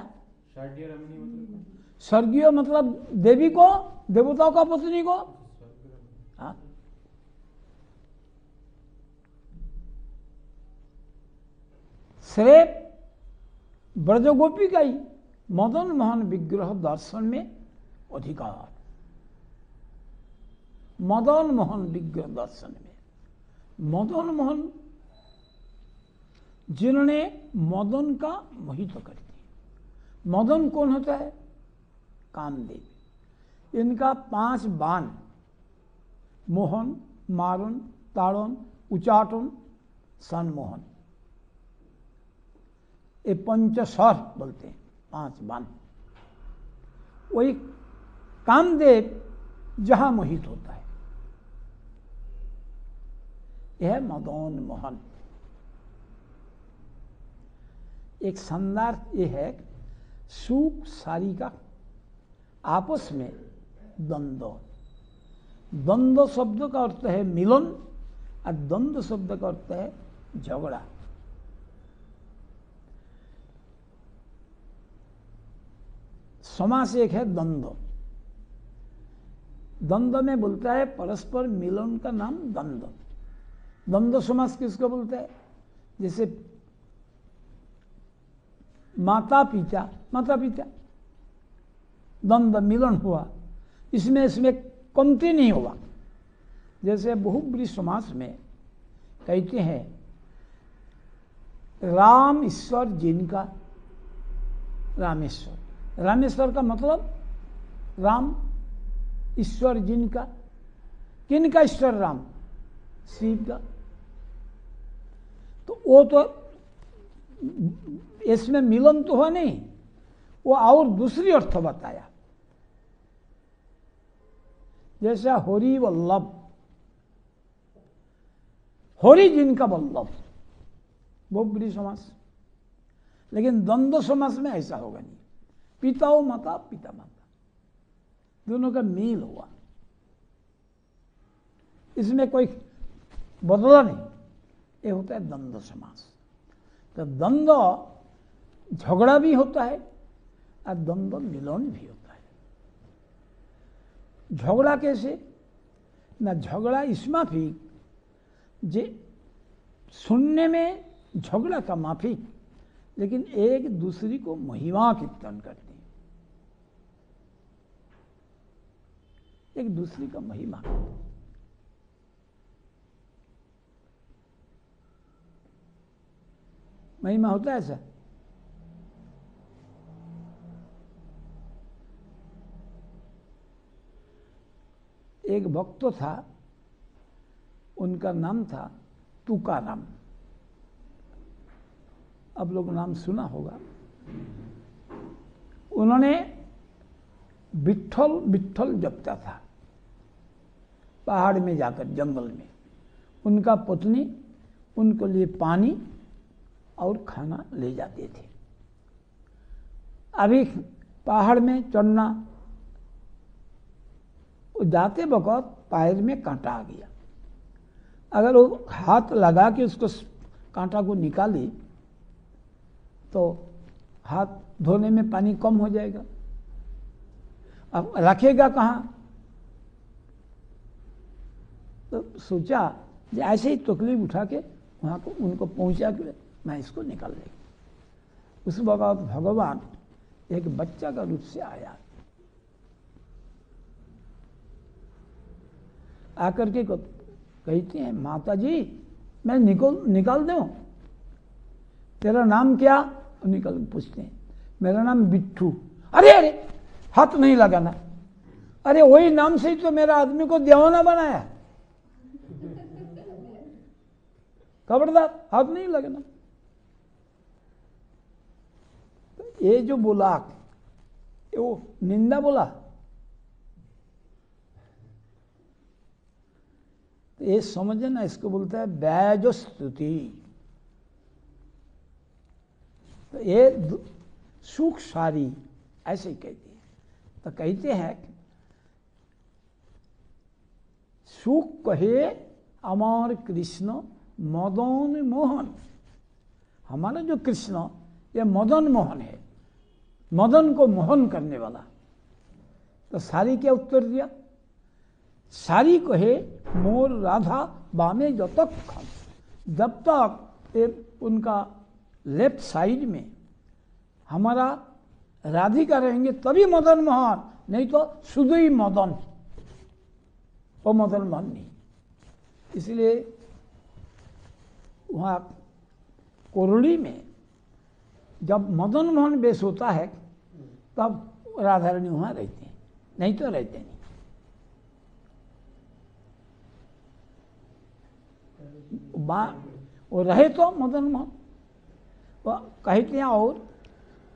स्वर्गीय मतलब देवी को, देवताओं का पत्नी को। हाँ, श्रेय ब्रजगोपी का ही मदन मोहन विग्रह दर्शन में अधिकार। मदन मोहन विग्रह दर्शन में मदन मोहन जिन्होंने मदन का मोहित कर दिया। मदन कौन होता है? कामदेव। इनका 5 बाण, मोहन, मारण, ताड़न, उचाटन, सन्मोहन, ये पंचस्वर बोलते हैं, 5 बाण। वही कामदेव जहां मोहित होता है, यह मदन मोहन। एक संदर्भ यह है, सुख सारी का आपस में द्वंद्व। द्वंद्व शब्द का अर्थ है मिलन, और द्वंद्व शब्द का अर्थ है झगड़ा। समास एक है द्वंद्व। द्वंद्व में बोलता है परस्पर मिलन का नाम द्वंद्व। द्वंद्व समास किसको बोलता है? जैसे माता पिता, माता पिता द्वंद्व मिलन हुआ, इसमें कमती नहीं हुआ। जैसे बहुब्री समास में कहते हैं राम ईश्वर जिनका, रामेश्वर। रामेश्वर का मतलब राम ईश्वर जिनका। किनका ईश्वर? राम, शिव का। तो वो तो इसमें मिलन तो हुआ नहीं, वो और दूसरी अर्थ बताया। जैसे हरि वल्लभ, हरि जिनका वल्लभ, वो बड़ी समास। लेकिन द्वंद्व समास में ऐसा होगा नहीं। पिता हो माता, पिता माता, दोनों का मेल हुआ, इसमें कोई बदला नहीं। ये होता है द्वंद्व समास। तो द्वंद्व झगड़ा भी होता है और द्वंद्व मिलन भी होता है। झगड़ा कैसे ना, झगड़ा इस माफिक जे सुनने में झगड़ा का माफिक, लेकिन एक दूसरी को महिमा कीर्तन करती, एक दूसरी का महिमा। महिमा होता है ऐसा। एक भक्त था, उनका नाम था तुकाराम। अब लोग नाम सुना होगा। उन्होंने विठल विठल जपता था पहाड़ में जाकर, जंगल में। उनका पत्नी उनको लिए पानी और खाना ले जाते थे। अभी पहाड़ में चढ़ना, जाते वक्त पैर में कांटा आ गया। अगर वो हाथ लगा के उसको कांटा को निकाली तो हाथ धोने में पानी कम हो जाएगा। अब रखेगा कहाँ? तो सोचा कि ऐसे ही तकलीफ उठा के वहाँ को उनको पहुँचा के मैं इसको निकाल लेंगे। उस वक्त भगवान एक बच्चा का रूप से आया, आकर के कहते हैं, माता जी मैं निकाल दूं? तेरा नाम क्या? निकल पूछते हैं, मेरा नाम बिट्ठू। अरे अरे हाथ नहीं लगाना। अरे वही नाम से ही तो मेरा आदमी को दीवाना बनाया। खबरदार, हाथ नहीं लगाना। ये जो बोला, वो निंदा बोला। ये समझे ना, इसको बोलता है बैज स्तुति। तो ये सुख सारी ऐसे ही कहती है। तो कहते हैं सुख कहे अमर कृष्ण मदन मोहन। हमारा जो कृष्ण ये मदन मोहन है, मदन को मोहन करने वाला। तो सारी क्या उत्तर दिया? सारी कहे मोर राधा बामे जतक खान। जब तक उनका लेफ्ट साइड में हमारा राधिका रहेंगे तभी मदन मोहन, नहीं तो शुद्ध ही मदन, वो मदन मोहन नहीं। इसलिए वहाँ कोरली में जब मदन मोहन बेस होता है तब राधा रानी वहाँ रहते हैं, नहीं तो रहते नहीं। वो रहे तो मदन मोहन कहते हैं। और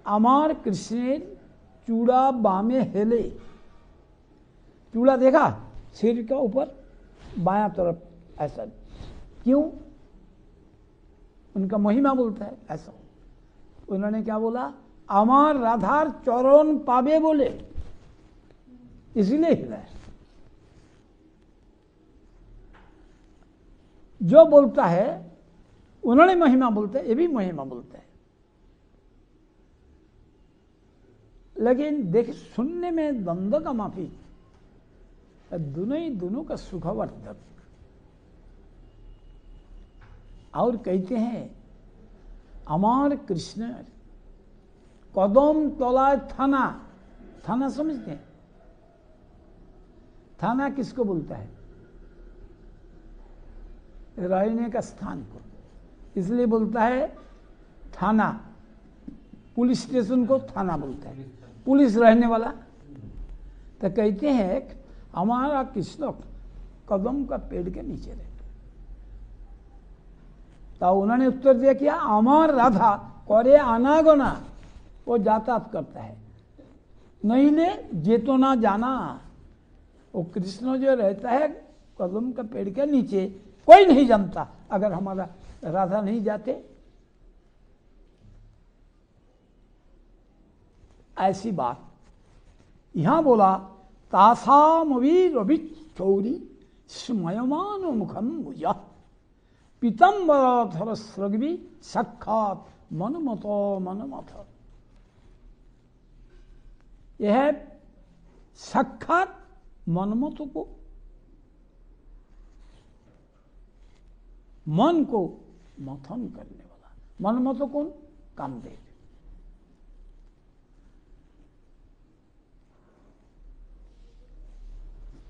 अमार कृष्ण चूड़ा बामे हेले। चूड़ा देखा सिर के ऊपर बायां तरफ ऐसा, क्यों? उनका महिमा बोलता है ऐसा। उन्होंने क्या बोला? अमार राधार चरण पावे बोले, इसीलिए हिला। जो बोलता है उन्होंने महिमा बोलते हैं, ये भी महिमा बोलता है। लेकिन देख, सुनने में द्वंद्व का माफी, दोनों का सुखवर्धक। और कहते हैं अमार कृष्ण कदम तलाय थाना। थाना समझते हैं? थाना किसको बोलता है? रहने का स्थान को, इसलिए बोलता है थाना। पुलिस स्टेशन को थाना बोलता है, पुलिस रहने वाला। तो कहते हैं हमारा कृष्ण कदम का पेड़ के नीचे रहता। तो उन्होंने उत्तर दिया क्या? अमर राधा करे आनागोना, वो यातायात करता है, नहीं ले जेतो ना जाना। वो कृष्ण जो रहता है कदम का पेड़ के नीचे, कोई नहीं जानता अगर हमारा राधा नहीं जाते। ऐसी बात यहां बोला, तासामवी रवि चौरी स्मयमान मुखम मुजा पीतम्बरधर स्रग्वी साक्षात मनमतो मनमथ। यह है साक्षात मनमत को, मन को मथन करने वाला। मनमत कौन? कामदेव।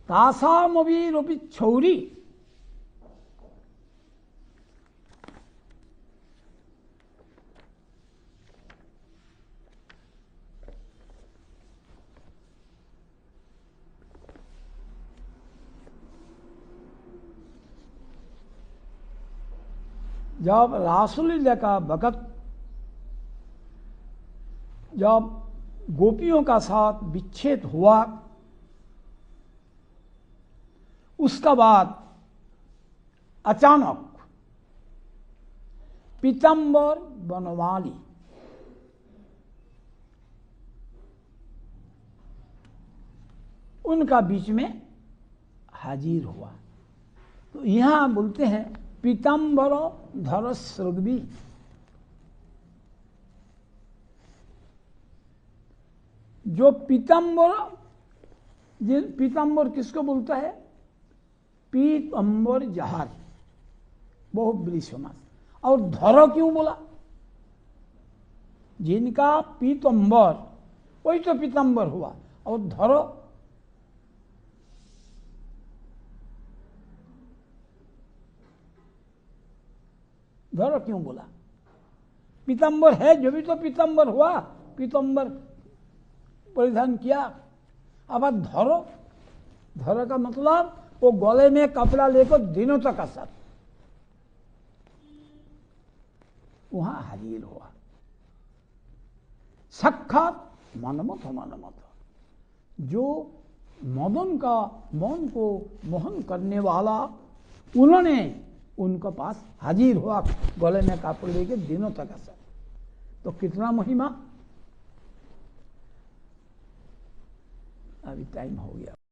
तासामवीरपि छौरी, जब रासलीला का वक़्त, जब गोपियों का साथ विच्छेद हुआ, उसका बाद अचानक पीताम्बर बनवाली उनका बीच में हाजिर हुआ। तो यहां बोलते हैं पीताम्बर धर सृग्वी। जो पीताम्बर, पीताम्बर किसको बोलता है? पीताम्बर जहाज, बहुत बड़ी समास। और धर क्यों बोला? जिनका पीताम्बर वही तो पीताम्बर हुआ। और धर, धर क्यों बोला? पीताम्बर है जो भी तो पीताम्बर हुआ, पीताम्बर परिधान किया। अब धरो, धरो का मतलब वो गले में कपड़ा लेकर दिनों तक असर, वहां हाजिर हुआ। साक्षात मनमथ मनमथ, जो मदन का मन को मोहन करने वाला, उन्होंने उनके पास हाजिर हुआ, गले में कपड़े लेके दिनों तक असर। तो कितना महिमा। अभी टाइम हो गया।